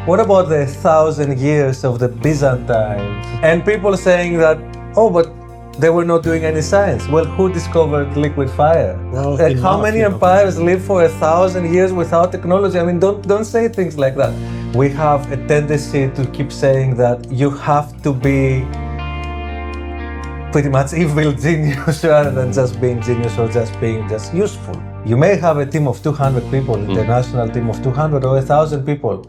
What about the 1,000 years of the Byzantines? And people saying that, oh, but they were not doing any science. Well, who discovered liquid fire? Well, How many empires live for 1,000 years without technology? I mean, don't say things like that. We have a tendency to keep saying that you have to be pretty much evil genius rather than just being genius or just being just useful. You may have a team of 200 people, international team of 200 or 1,000 people,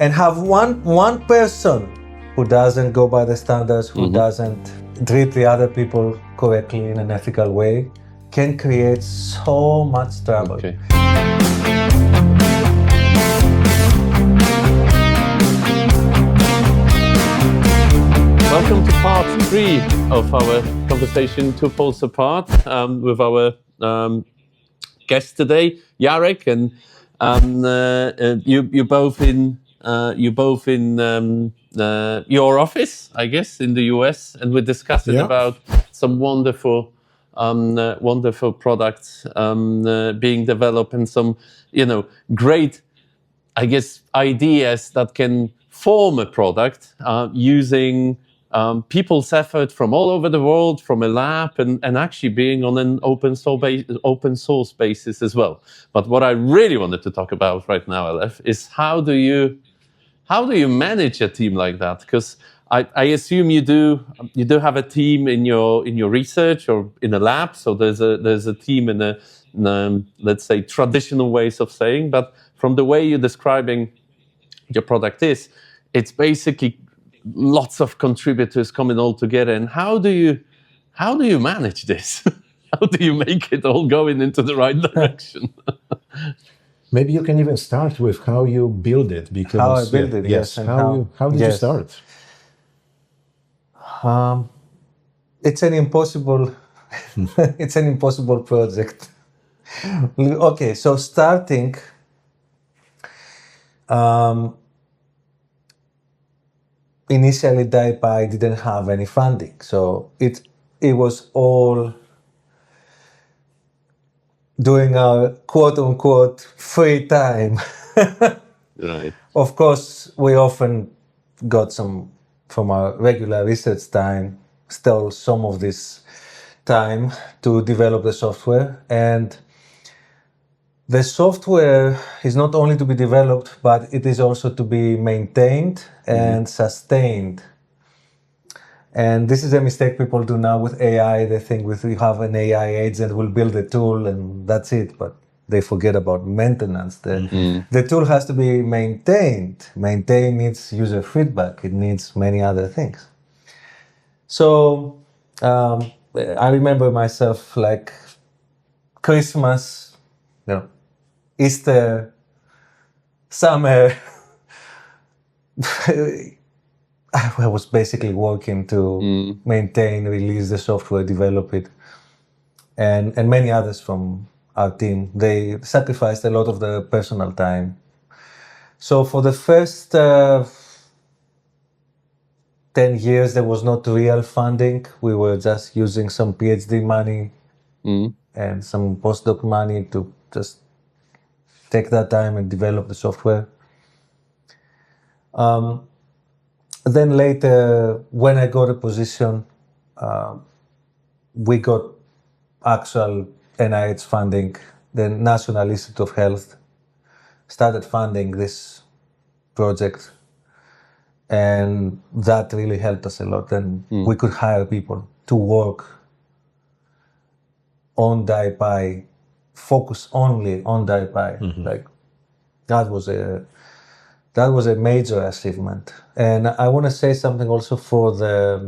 and have one person who doesn't go by the standards, who doesn't treat the other people correctly in an ethical way, can create so much trouble. Okay. Welcome to part 3 of our conversation, Two Poles Apart, with our guest today, Jarek, and you're both in your office, I guess, in the US, and we're discussing about some wonderful products being developed and some, great, I guess, ideas that can form a product using people's effort from all over the world, from a lab, and actually being on an open source basis as well. But what I really wanted to talk about right now, Aleph, is how do you manage a team like that? Because I assume you do have a team in your research or in a lab. So there's a team in a let's say traditional ways of saying, but from the way you're describing your product it's basically lots of contributors coming all together. And how do you manage this? How do you make it all going into the right direction? Maybe you can even start with how you build it. Because How I build it, yes. and How did you start? It's an impossible project. Okay, so starting, initially DiPi didn't have any funding, so it was all doing our quote-unquote free time. Right. Of course, we often got some from our regular research time, stole some of this time to develop the software. And the software is not only to be developed, but it is also to be maintained and sustained. And this is a mistake people do now with AI. They think you have an AI agent will build a tool and that's it, but they forget about maintenance. The tool has to be maintained. Maintain needs user feedback. It needs many other things. So I remember myself like Christmas, Easter, summer. I was basically working to maintain, release the software, develop it, and many others from our team. They sacrificed a lot of their personal time. So for the first 10 years, there was not real funding. We were just using some PhD money and some postdoc money to just take that time and develop the software. Then later, when I got a position, we got actual NIH funding. The National Institute of Health started funding this project, and that really helped us a lot. And we could hire people to work on DiPi, focus only on DiPi. Like that was a major achievement. And I want to say something also for the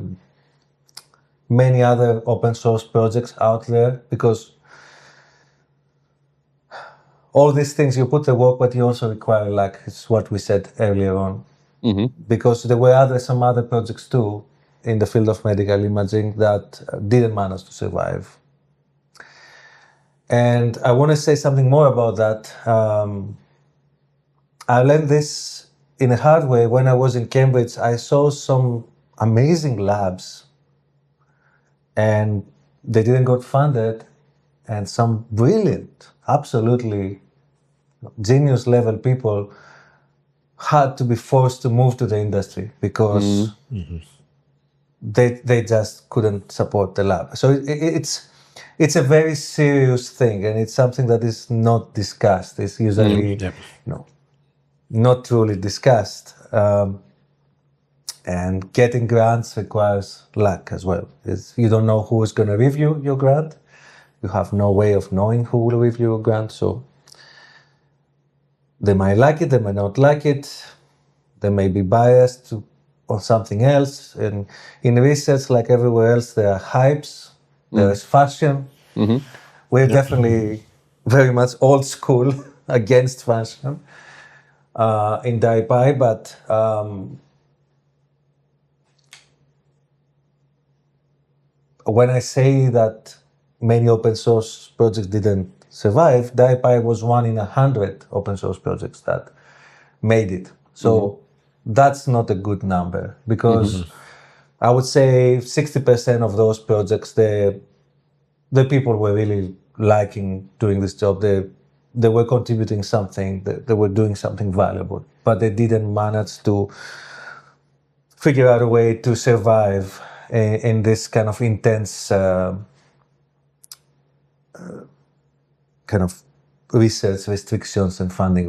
many other open source projects out there, because all these things, you put the work, but you also require luck. It's what we said earlier on. Because there were some other projects too in the field of medical imaging that didn't manage to survive. And I want to say something more about that. I learned this in a hard way. When I was in Cambridge, I saw some amazing labs and they didn't get funded, and some brilliant, absolutely genius level people had to be forced to move to the industry because they just couldn't support the lab. So it's a very serious thing, and it's something that is not discussed. It's usually Yep. Not truly discussed. And getting grants requires luck as well. You don't know who is going to review your grant. You have no way of knowing who will review your grant. So they might like it, they might not like it. They may be biased on something else. And in research, like everywhere else, there are hypes. There is fashion. We're definitely very much old school against fashion in DaiPi, but when I say that many open source projects didn't survive, DaiPi was 1 in 100 open source projects that made it. So that's not a good number, because I would say 60% of those projects, the people were really liking doing this job. They were contributing something, they were doing something valuable, but they didn't manage to figure out a way to survive in this kind of intense kind of research restrictions and funding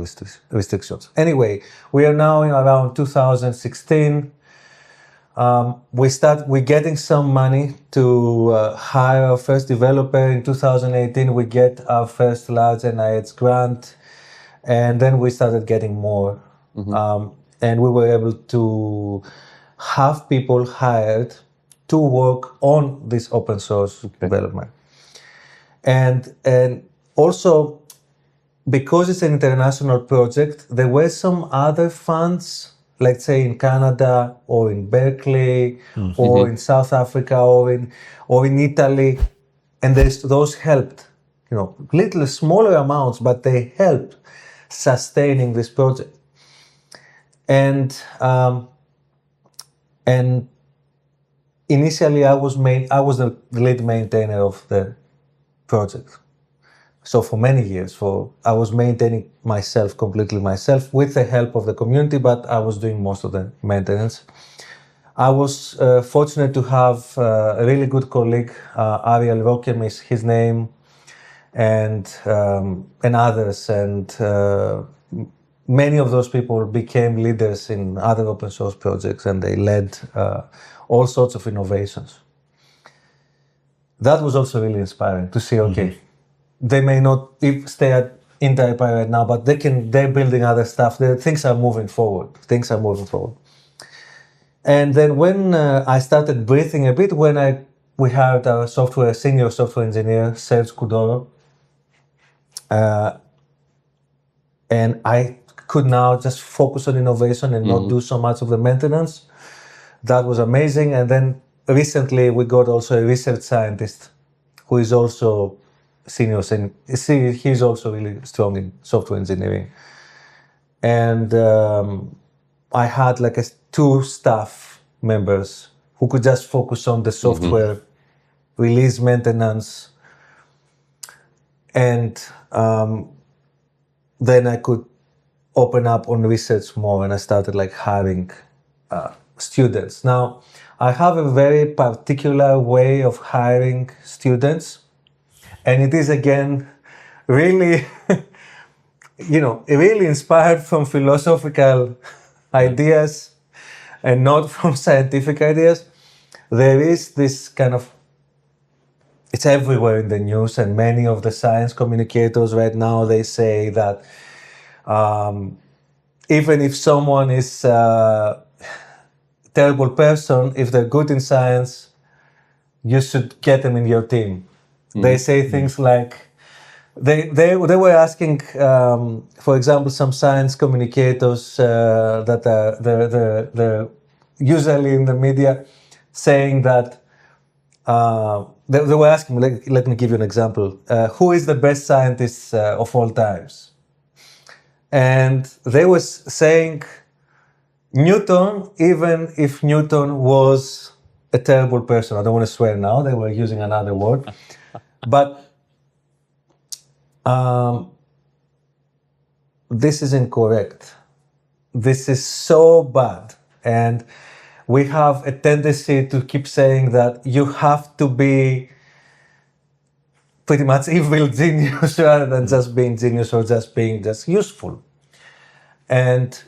restrictions. Anyway, we are now in around 2016. We're getting some money to hire our first developer. In 2018, we get our first large NIH grant, and then we started getting more. And we were able to have people hired to work on this open source development. And also, because it's an international project, there were some other funds, let's say in Canada or in Berkeley or in South Africa or in Italy, and those helped, little smaller amounts, but they helped sustaining this project. And initially, I was the lead maintainer of the project. So for many years, I was maintaining completely myself with the help of the community, but I was doing most of the maintenance. I was fortunate to have a really good colleague, Ariel Rokem is his name, and others, and many of those people became leaders in other open source projects, and they led all sorts of innovations. That was also really inspiring to see, they may not stay in DaiPi right now, but they're building other stuff. Things are moving forward. And then when I started breathing a bit, when we hired our senior software engineer, Serge Kudoro, and I could now just focus on innovation and not do so much of the maintenance. That was amazing. And then recently we got also a research scientist who is also senior. He's also really strong in software engineering. And I had two staff members who could just focus on the software release maintenance. And then I could open up on research more, and I started hiring students. Now, I have a very particular way of hiring students, and it is again really, really inspired from philosophical ideas and not from scientific ideas. There is this kind of, it's everywhere in the news, and many of the science communicators right now, they say that even if someone is a terrible person, if they're good in science, you should get them in your team. They say things like, they were asking, for example, some science communicators that they're usually in the media, saying that they were asking, let me give you an example, who is the best scientist of all times? And they were saying Newton, even if Newton was a terrible person. I don't want to swear now, they were using another word. But this is incorrect. this is so bad. And we have a tendency to keep saying that you have to be pretty much evil genius rather than just being genius or just being just useful. And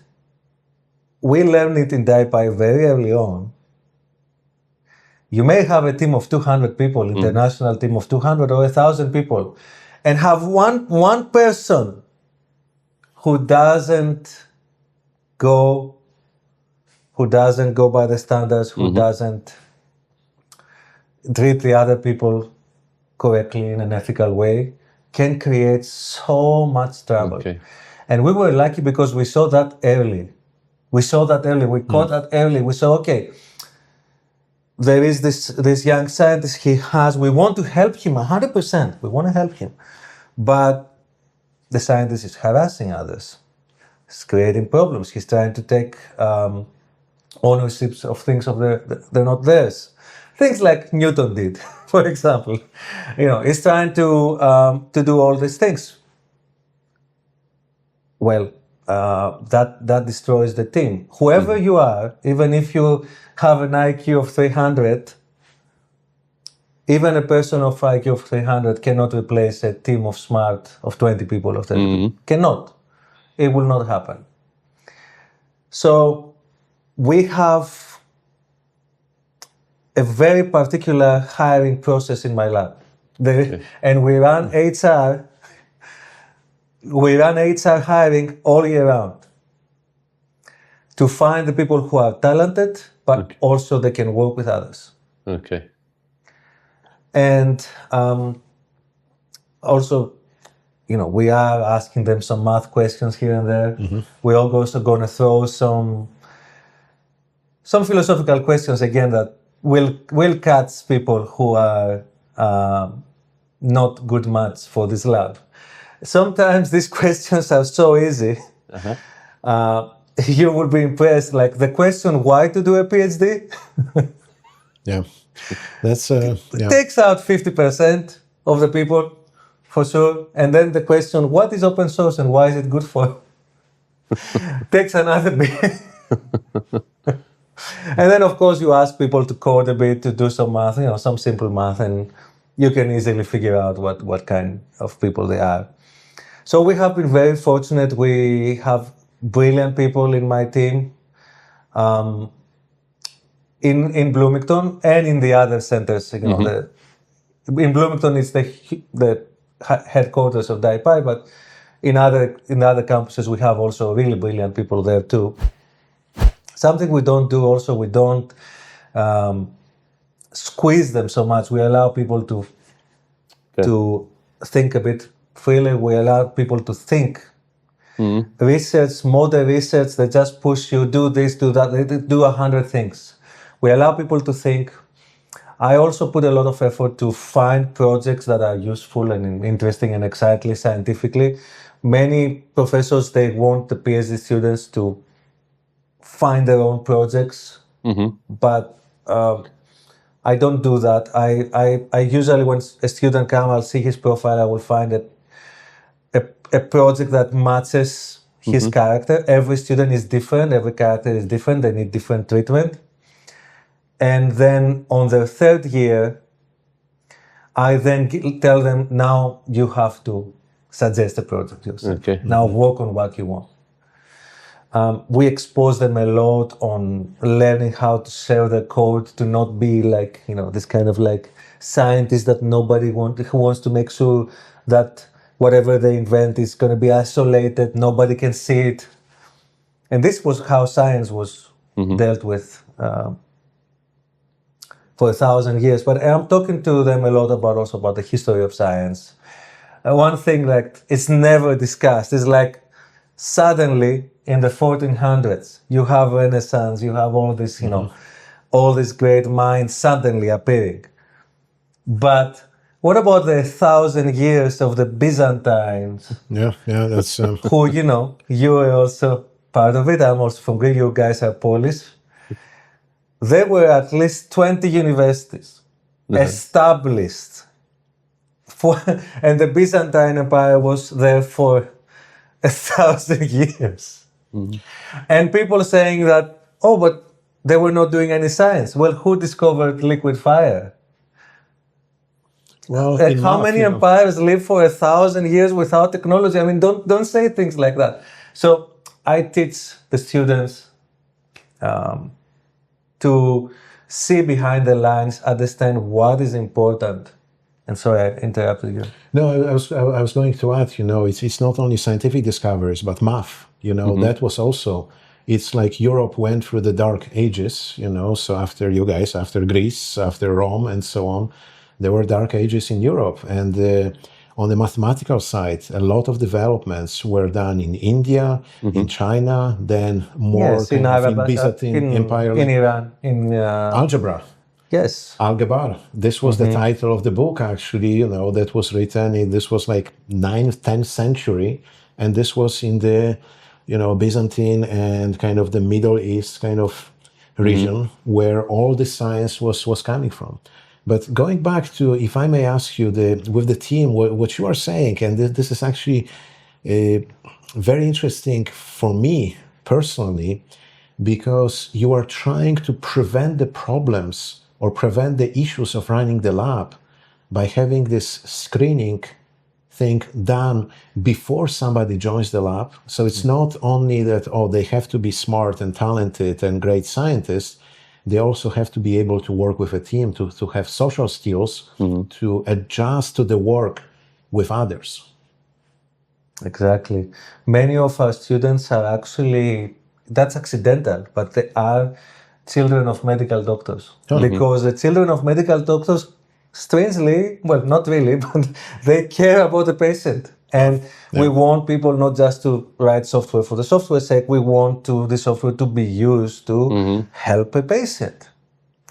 we learned it in DaiPi very early on. You may have a team of 200 people, international team of 200 or 1,000 people, and have one person who doesn't go by the standards, who doesn't treat the other people correctly in an ethical way, can create so much trouble. Okay. And we were lucky because we saw that early. We caught that early. We saw, okay, there is this young scientist, we want to help him 100%. We want to help him. But the scientist is harassing others. He's creating problems. He's trying to take ownerships of things they're not theirs. Things like Newton did, for example. He's trying to do all these things. Well, that destroys the team. Whoever you are, even if you have an IQ of 300, even a person of IQ of 300 cannot replace a team of 20 people or 30 people. Cannot. It will not happen. So we have a very particular hiring process in my lab. And we run HR. We run HR hiring all year round to find the people who are talented, but also they can work with others. Okay. And also, we are asking them some math questions here and there. We're also going to throw some philosophical questions again that will catch people who are not good match for this lab. Sometimes these questions are so easy. You will be impressed. Like the question, why to do a PhD? Yeah. That's It takes out 50% of the people, for sure. And then the question, what is open source and why is it good for? Takes another bit. And then, of course, you ask people to code a bit, to do some math, some simple math, and you can easily figure out what kind of people they are. So we have been very fortunate. We have brilliant people in my team. In Bloomington and in the other centers, in Bloomington it's the headquarters of DaiPi, but in other campuses we have also really brilliant people there too. Something we don't do also, we don't squeeze them so much. We allow people to think a bit freely. We allow people to think. Research, modern research, they just push you, do this, do that, they do 100 things. We allow people to think. I also put a lot of effort to find projects that are useful and interesting and exciting scientifically. Many professors, they want the PhD students to find their own projects, but I don't do that. I usually, when a student comes, I'll see his profile, I will find a project that matches his character. Every student is different, every character is different, they need different treatment. And then on their third year, I then tell them, now you have to suggest a project yourself. Okay. Now work on what you want. We expose them a lot on learning how to share their code, to not be like, this kind of like scientist that who wants to make sure that whatever they invent is going to be isolated, nobody can see it. And this was how science was dealt with for 1,000 years. But I'm talking to them a lot also about the history of science. One thing like it's never discussed is like suddenly in the 1400s, you have Renaissance, you have all this, all these great minds suddenly appearing. But what about the 1,000 years of the Byzantines? Yeah, that's who, you are also part of it. I'm also from Greece. You guys are Polish. There were at least 20 universities established, and the Byzantine Empire was there for 1,000 years. And people saying that, oh, but they were not doing any science. Well, who discovered liquid fire? Well, Like how enough, many you know. empires live for 1,000 years without technology? I mean, don't say things like that. So I teach the students to see behind the lines, understand what is important. And sorry, I interrupted you. No, I was going to add, you know, it's not only scientific discoveries, but math. You know, that was also, it's like Europe went through the dark ages, you know, so after you guys, after Greece, after Rome, and so on, there were dark ages in Europe. And on the mathematical side, a lot of developments were done in India, in China, then more Yes, in kind of in Arab, Byzantine Empire. in Iran, in Algebra. yes, Algebra. This was the title of the book, actually, you know, that was written. This was like 9th, 10th century. And this was in the, you know, Byzantine and kind of the Middle East kind of region where all the science was coming from. But going back to, if I may ask you, with the team, what you are saying, and this is actually very interesting for me personally, because you are trying to prevent the problems or prevent the issues of running the lab by having this screening thing done before somebody joins the lab. So it's not only that, oh, they have to be smart and talented and great scientists, they also have to be able to work with a team, to have social skills, to adjust to the work with others. exactly. Many of our students are actually, that's accidental, but they are children of medical doctors. Because the children of medical doctors, strangely, well, not really, but they care about the patient. And we want people not just to write software for the software's sake, we want the software to be used to help a patient,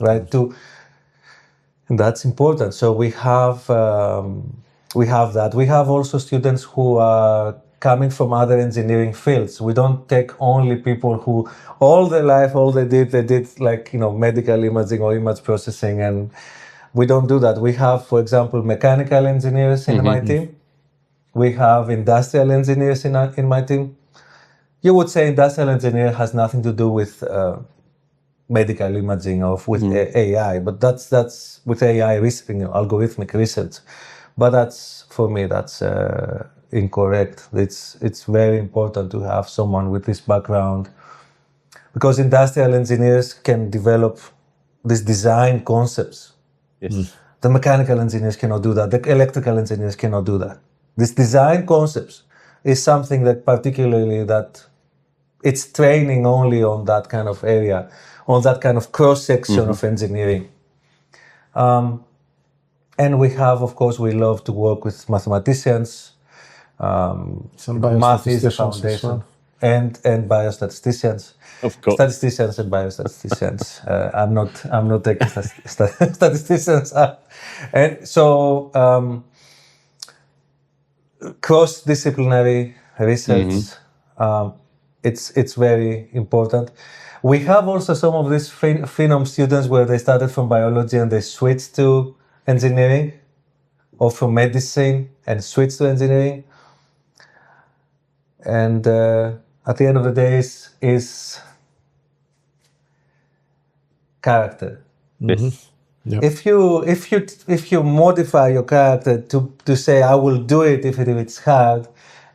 right? And that's important. So we have that. We have also students who are coming from other engineering fields. We don't take only people who all their life, all they did like, you know, medical imaging or image processing, and we don't do that. We have, for example, mechanical engineers in my team. We have industrial engineers in my team. You would say industrial engineer has nothing to do with medical imaging or with AI, but that's with AI research, you know, algorithmic research. But that's, for me, that's incorrect. It's very important to have someone with this background, because industrial engineers can develop these design concepts. Yes. The mechanical engineers cannot do that. The electrical engineers cannot do that. These design concepts is something that particularly that it's training only on that kind of area, on that kind of cross-section of engineering. And we have, of course, we love to work with mathematicians. Some Math is the biostatisticians as foundation. well. And biostatisticians. Of course. Statisticians and biostatisticians. I'm not taking statisticians up. And so cross-disciplinary research, it's very important. We have also some of these phenom students where they started from biology and they switched to engineering, or from medicine and switched to engineering. And at the end of the day is character. Yes. Yep. If you modify your character to say I will do it if it's hard,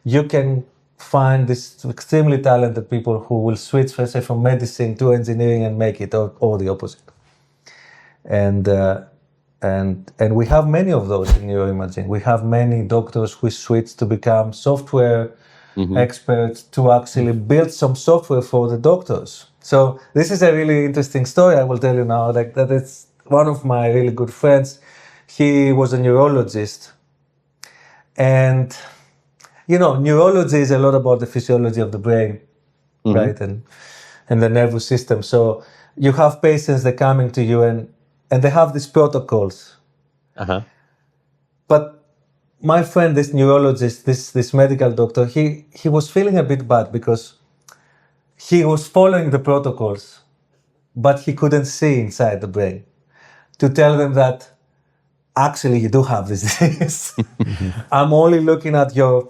you can find these extremely talented people who will switch, let's say, from medicine to engineering and make it, or the opposite. And we have many of those in neuroimaging. We have many doctors who switch to become software experts to actually build some software for the doctors. So this is a really interesting story I will tell you now. Like that, it's one of my really good friends. He was a neurologist, and you know, neurology is a lot about the physiology of the brain, right, and the nervous system. So you have patients that coming to you and they have these protocols. But my friend, this neurologist, this medical doctor, he was feeling a bit bad because he was following the protocols, but he couldn't see inside the brain to tell them that actually you do have this disease. I'm only looking at your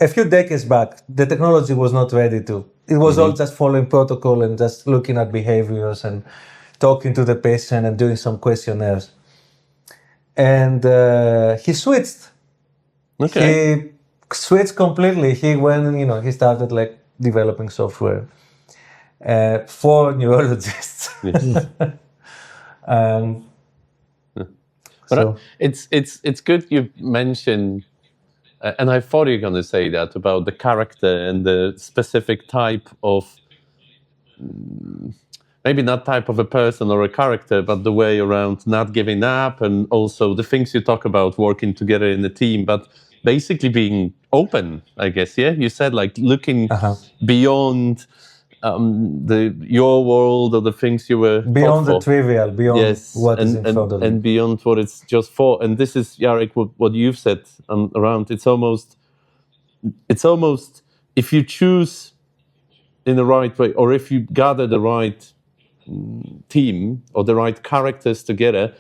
a few decades back, the technology was not ready to. It was all just following protocol and just looking at behaviors and talking to the patient and doing some questionnaires. And he switched. Okay. He switched completely. He went, he started like developing software for neurologists. Yes. But So it's good you mentioned, and I thought you were going to say that about the character and the specific type of, maybe not type of a person or a character, but the way around not giving up, and also the things you talk about working together in a team, but basically being open, I guess. Yeah, you said like looking beyond your world or the things you were beyond the taught for. trivial, beyond Yes, what is in front of you. and beyond what it's just for. And this is, Jarek, what you've said around. It's almost if you choose in the right way, or if you gather the right team or the right characters together,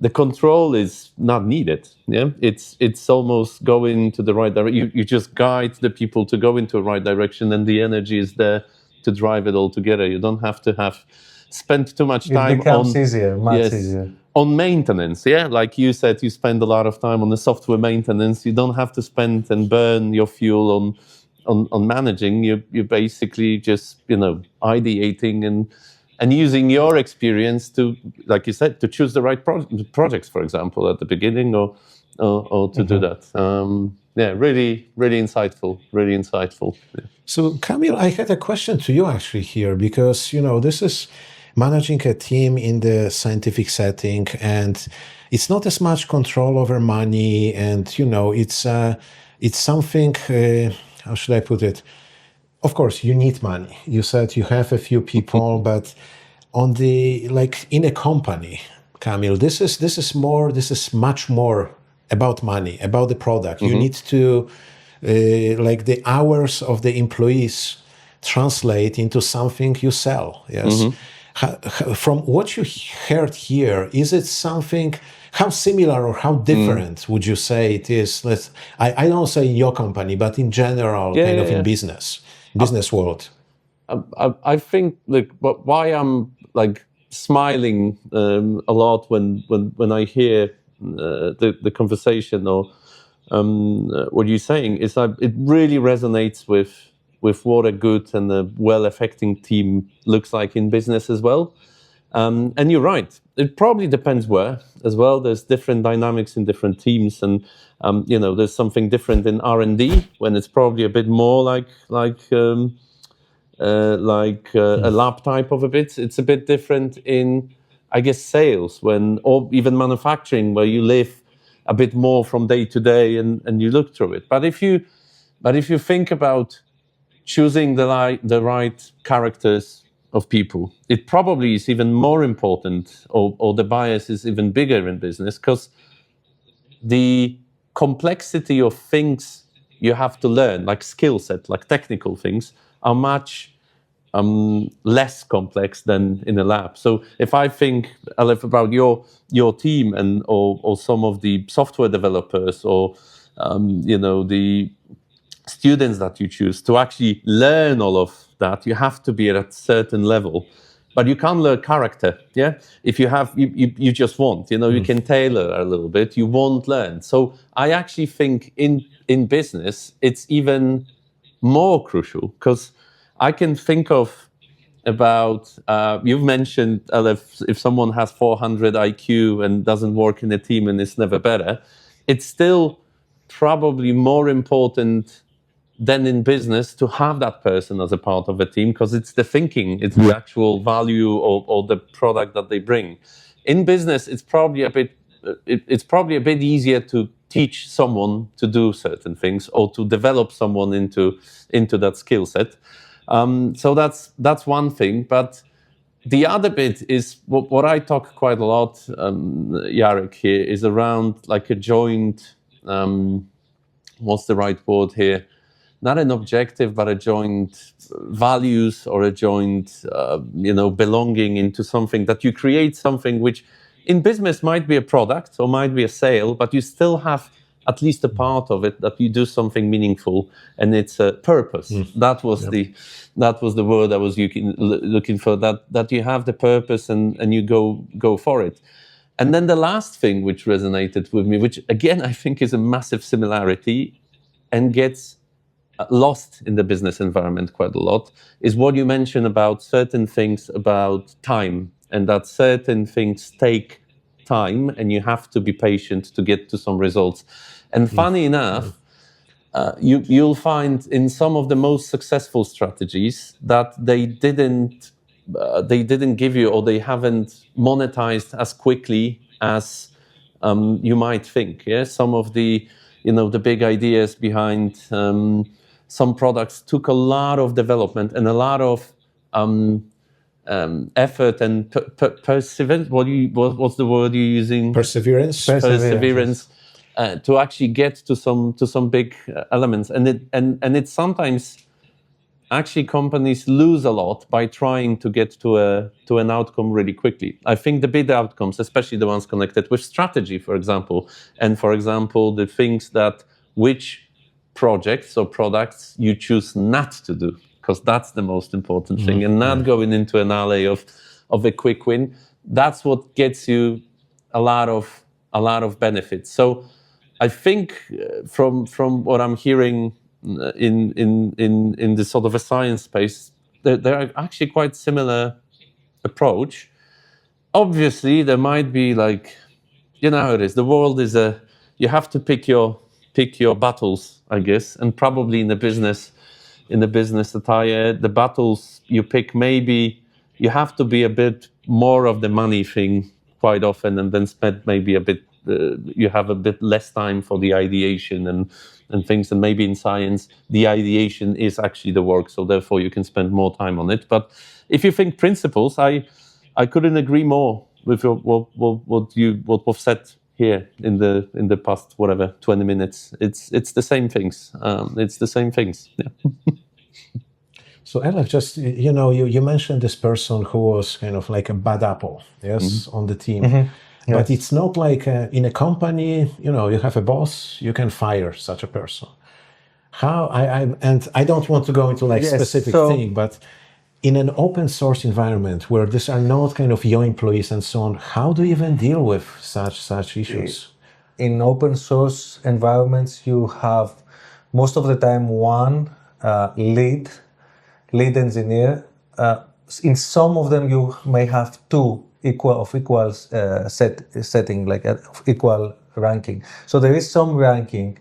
the control is not needed. Yeah, it's almost going to the right direction. You just guide the people to go into the right direction, and the energy is there to drive it all together. You don't have to spend too much time it becomes on easier, much easier. on maintenance. Yeah, like you said, you spend a lot of time on the software maintenance. You don't have to spend and burn your fuel on managing. You basically just ideating and using your experience to, like you said, to choose the right projects, for example, at the beginning, or to do that. Really, really insightful. Really insightful. Yeah. So, Kamil, I had a question to you actually here, because this is managing a team in the scientific setting, and it's not as much control over money, and it's something. How should I put it? Of course, you need money. You said you have a few people, but on the in a company, Kamil, this is much more about money, about the product. You need to the hours of the employees translate into something you sell. Yes. From what you heard here, is it something? How similar or how different would you say it is? I don't say in your company, but in general, in business world. I think why I'm smiling a lot when I hear the conversation or what you're saying is that it really resonates with what a good and a well-affecting team looks like in business as well. And you're right. It probably depends where as well. There's different dynamics in different teams, and there's something different in R&D when it's probably a bit more like a lab type of a bit. It's a bit different in, I guess, sales or even manufacturing, where you live a bit more from day to day and you look through it. But if you think about choosing the right characters of people, it probably is even more important, or the bias is even bigger in business, because the complexity of things you have to learn, like skill set, like technical things, are much less complex than in a lab. So if I think, Aleph, about your team or some of the software developers or the students that you choose, to actually learn all of that, you have to be at a certain level. But you can't learn character, yeah? If you have, you just won't. You can tailor a little bit, you won't learn. So I actually think in business, it's even more crucial, because I can think of about, you've mentioned, Aleph, if someone has 400 IQ and doesn't work in a team and is never better, it's still probably more important than in business to have that person as a part of a team, because it's the thinking, it's the actual value or the product that they bring. In business, it's probably a bit easier to teach someone to do certain things or to develop someone into that skill set. So that's one thing. But the other bit is what I talk quite a lot, Jarek, here, is around like a joint, what's the right word here? Not an objective, but a joint values or a joint, belonging into something, that you create something which in business might be a product or might be a sale, but you still have at least a part of it, that you do something meaningful, and it's a purpose. That was the word I was looking for. That you have the purpose and you go for it. And then the last thing which resonated with me, which again I think is a massive similarity, and gets lost in the business environment quite a lot, is what you mentioned about certain things about time, and that certain things take time and you have to be patient to get to some results. And funny enough, you'll find in some of the most successful strategies that they didn't give you, or they haven't monetized as quickly as you might think. Yeah, some of the the big ideas behind some products took a lot of development and a lot of effort and perseverance. What's the word you're using? Perseverance. Perseverance. To actually get to some big elements, and it's sometimes actually companies lose a lot by trying to get to an outcome really quickly. I think the big outcomes, especially the ones connected with strategy, for example, and for example the things that which projects or products you choose not to do, because that's the most important thing, and not going into an alley of a quick win. That's what gets you a lot of benefits. So I think from what I'm hearing in this sort of a science space, there are actually quite similar approach. Obviously, there might be like, how it is. The world is you have to pick your battles, I guess, and probably in the business attire, the battles you pick, maybe you have to be a bit more of the money thing quite often, and then spend maybe a bit. You have a bit less time for the ideation and things, and maybe in science the ideation is actually the work, so therefore you can spend more time on it. But if you think principles, I couldn't agree more with what we've said here in the past 20 minutes. It's the same things. It's the same things. Yeah. So Ella, just you mentioned this person who was kind of like a bad apple, yes, on the team. But Yes. it's not like in a company, you have a boss, you can fire such a person. How and I don't want to go into like Yes, specific so- thing, but in an open source environment where these are not kind of your employees and so on, how do you even deal with such issues? In open source environments, you have most of the time one lead engineer. In some of them, you may have two equal setting, like of equal ranking. So there is some ranking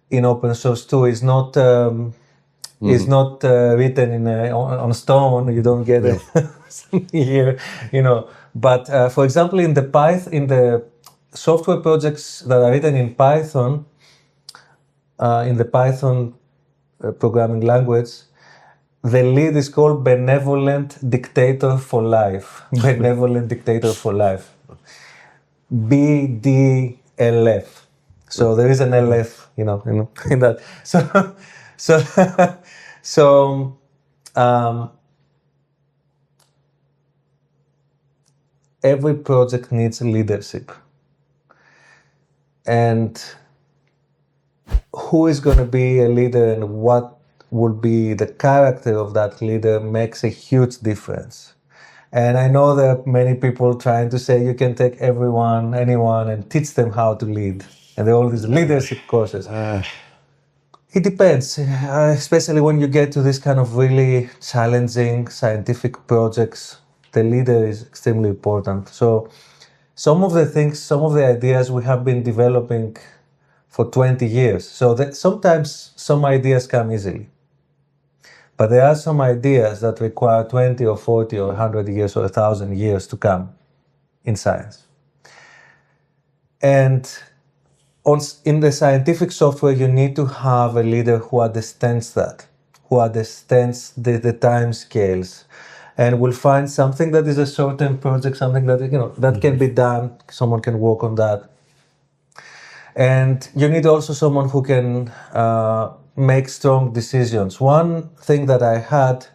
in open source too. It's not written on stone. You don't get it here, But for example, in the software projects that are written in Python, in the Python programming language, the lead is called Benevolent Dictator for Life. Benevolent Dictator for Life. BDLF. So there is an LF, in that. So every project needs leadership. And who is going to be a leader and what will be the character of that leader makes a huge difference. And I know there are many people trying to say you can take anyone, and teach them how to lead. And there are all these leadership courses. It depends, especially when you get to this kind of really challenging scientific projects. The leader is extremely important. So some of the ideas we have been developing for 20 years. So that sometimes some ideas come easily. But there are some ideas that require 20 or 40 or 100 years or 1,000 years to come in science. And in the scientific software, you need to have a leader who understands that, who understands the time scales, and will find something that is a short-term project, something that that can be done. Someone can work on that. And you need also someone who can make strong decisions. One thing that I had,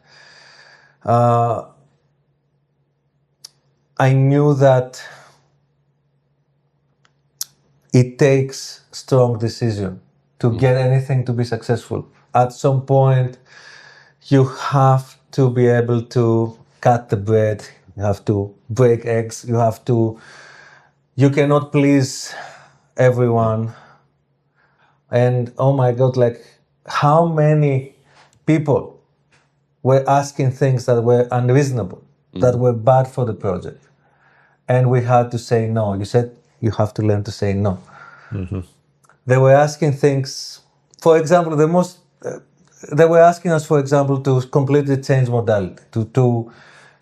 I knew that it takes strong decision to get anything to be successful. At some point, you have to be able to cut the bread. You have to break eggs. You cannot please everyone. And oh my God, like how many people were asking things that were unreasonable, that were bad for the project. And we had to say no. You said you have to learn to say no. They were asking things, for example, they were asking us, for example, to completely change modality, to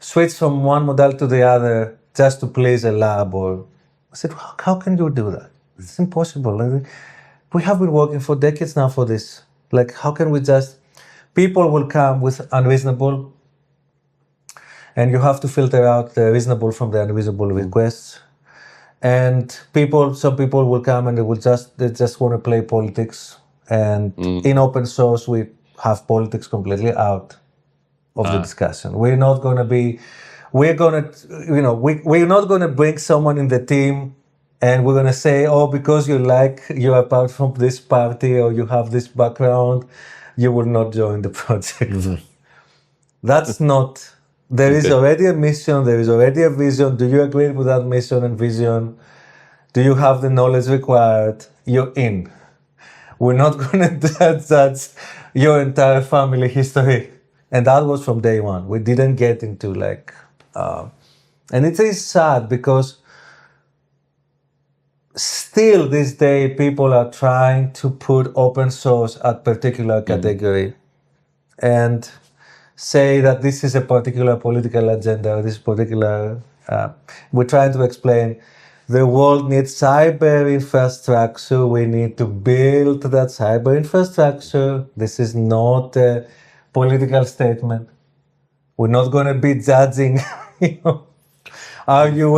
switch from one modality to the other just to please a lab. Or I said, how can you do that? It's impossible. We have been working for decades now for this. Like, how can we just... People will come with unreasonable, and you have to filter out the reasonable from the unreasonable requests. And some people will come and they just want to play politics. And in open source, we have politics completely out of the discussion. We're not going to we're not going to bring someone in the team and we're going to say, oh, because you're apart from this party or you have this background, you will not join the project. That's not... There is already a mission, there is already a vision. Do you agree with that mission and vision? Do you have the knowledge required? You're in. We're not going to judge your entire family history. And that was from day one. We didn't get into and it is sad because still this day people are trying to put open source at particular category and say that this is a particular political agenda, this particular... we're trying to explain the world needs cyber infrastructure. We need to build that cyber infrastructure. This is not a political statement. We're not going to be judging, are you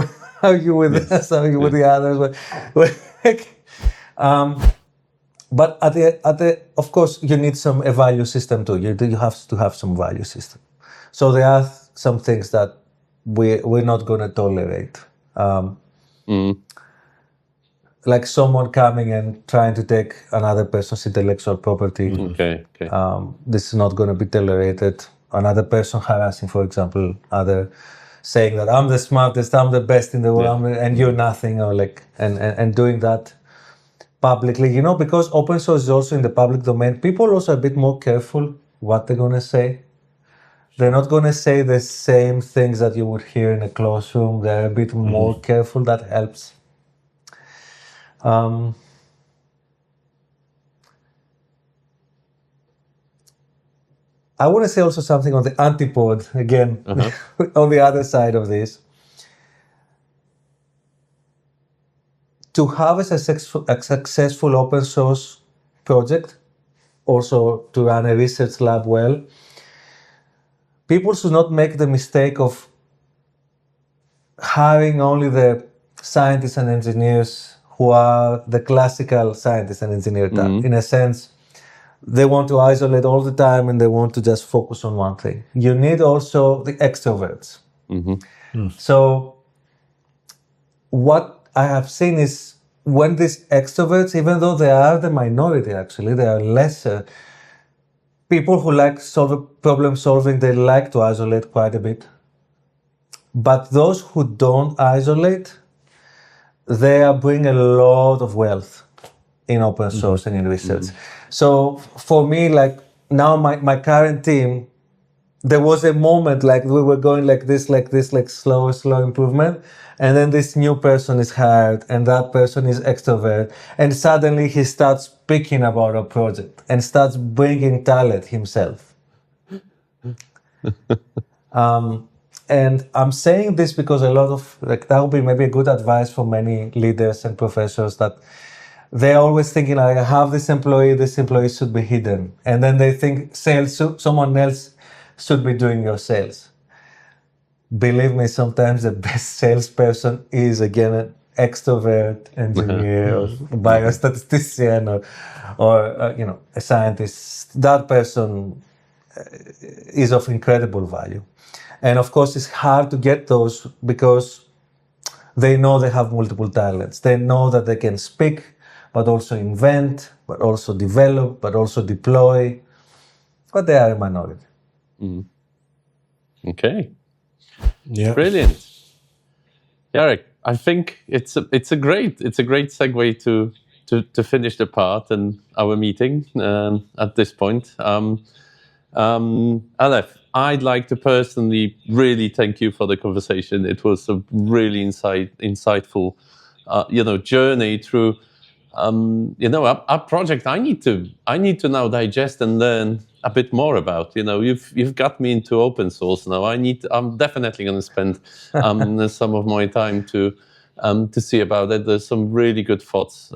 with us, are you with the others? But of course, you need a value system too. You have to have some value system. So there are some things that we're not going to tolerate. Like someone coming and trying to take another person's intellectual property. Okay. This is not going to be tolerated. Another person harassing, for example, saying that I'm the smartest, I'm the best in the world, and you're nothing, or and doing that publicly, because open source is also in the public domain. People are also a bit more careful what they're going to say. They're not going to say the same things that you would hear in a classroom. They're a bit more careful. That helps. I want to say also something on the antipode, again, on the other side of this. To have a successful open source project, also to run a research lab well, people should not make the mistake of hiring only the scientists and engineers who are the classical scientists and engineers. In a sense, they want to isolate all the time and they want to just focus on one thing. You need also the extroverts. So what I have seen is when these extroverts, even though they are the minority actually, they are lesser, people who like problem solving, they like to isolate quite a bit. But those who don't isolate, they are bringing a lot of wealth in open source and in research. So for me, like now my current team, there was a moment like we were going like slow improvement. And then this new person is hired and that person is extrovert. And suddenly he starts speaking about a project and starts bringing talent himself. And I'm saying this because a lot of, that would be maybe a good advice for many leaders and professors, that they're always thinking, like, I have this employee should be hidden. And then they think someone else should be doing your sales. Believe me, sometimes the best salesperson is, again, an extrovert engineer or biostatistician or a scientist. That person is of incredible value. And of course, it's hard to get those because they know they have multiple talents. They know that they can speak, but also invent, but also develop, but also deploy. But they are a minority. Okay. Yeah. Brilliant. Jarek, I think it's a great segue to finish the part and our meeting at this point. Aleph, I'd like to personally really thank you for the conversation. It was a really insightful, journey through, our project. I need to now digest and learn a bit more about. You've got me into open source now. I'm definitely going to spend some of my time to see about it. There's some really good thoughts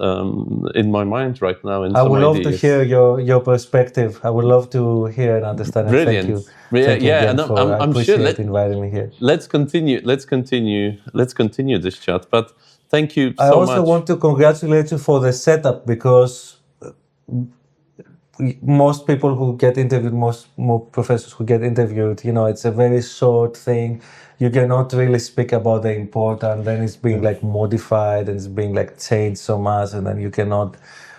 in my mind right now. And I some would love to ideas. hear your perspective. I would love to hear and understand. And Brilliant. thank you. Thank you again and for, I I'm appreciate sure. inviting me here. Let's continue this chat. But thank you so much. I also want to congratulate you for the setup, because most people who get interviewed, most professors who get interviewed, it's a very short thing. You cannot really speak about the important, then it's being like modified and it's being like changed so much, and then you cannot.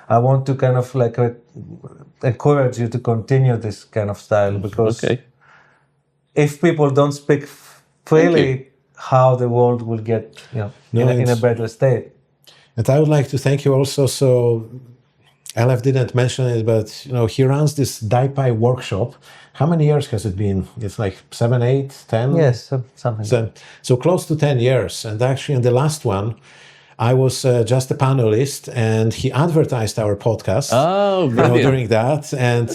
I want to kind of like encourage you to continue this kind of style, because if people don't speak freely, how the world will get in a better state. And I would like to thank you also. So Aleph didn't mention it, but he runs this DaiPi workshop. How many years has it been? It's like 7, 8, 10? Yes, something. So close to 10 years. And actually in the last one, I was just a panelist, and he advertised our podcast during that. And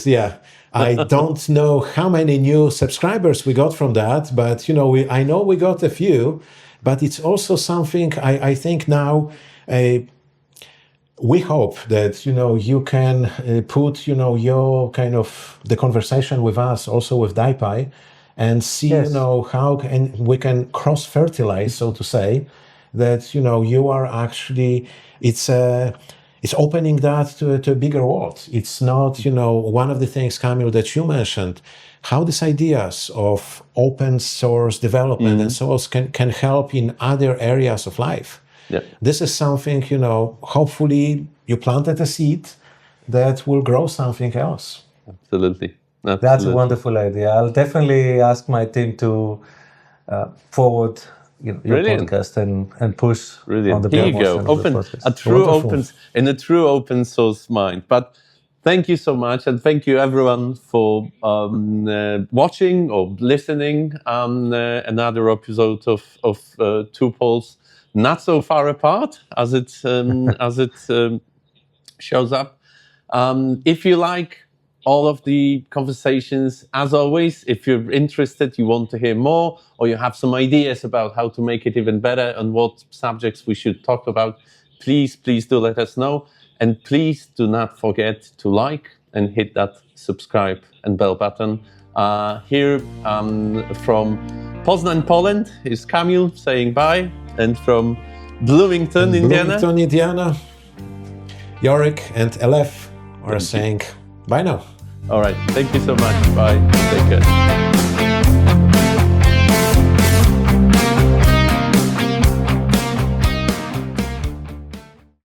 I don't know how many new subscribers we got from that, but I know we got a few. But it's also something I think now. We hope that you can put your kind of the conversation with us also with DaiPi, and see how we can cross fertilize, so to say, that you are actually it's opening that to a bigger world. It's not one of the things, Kamil, that you mentioned, how these ideas of open source development and so on can help in other areas of life. Yeah. This is something, hopefully you planted a seed that will grow something else. Absolutely. That's a wonderful idea. I'll definitely ask my team to forward your podcast and push on the Here you go. In a true open source mind. But thank you so much, and thank you everyone for watching or listening another episode of Two Poles. Not so far apart as it shows up. If you like all of the conversations, as always, if you're interested, you want to hear more, or you have some ideas about how to make it even better and what subjects we should talk about, please do let us know. And please do not forget to like and hit that subscribe and bell button. Here from Poznań, Poland is Kamil saying bye. And from Bloomington, Indiana, Jarek and Aleph are saying bye now. All right. Thank you so much. Bye. Take care.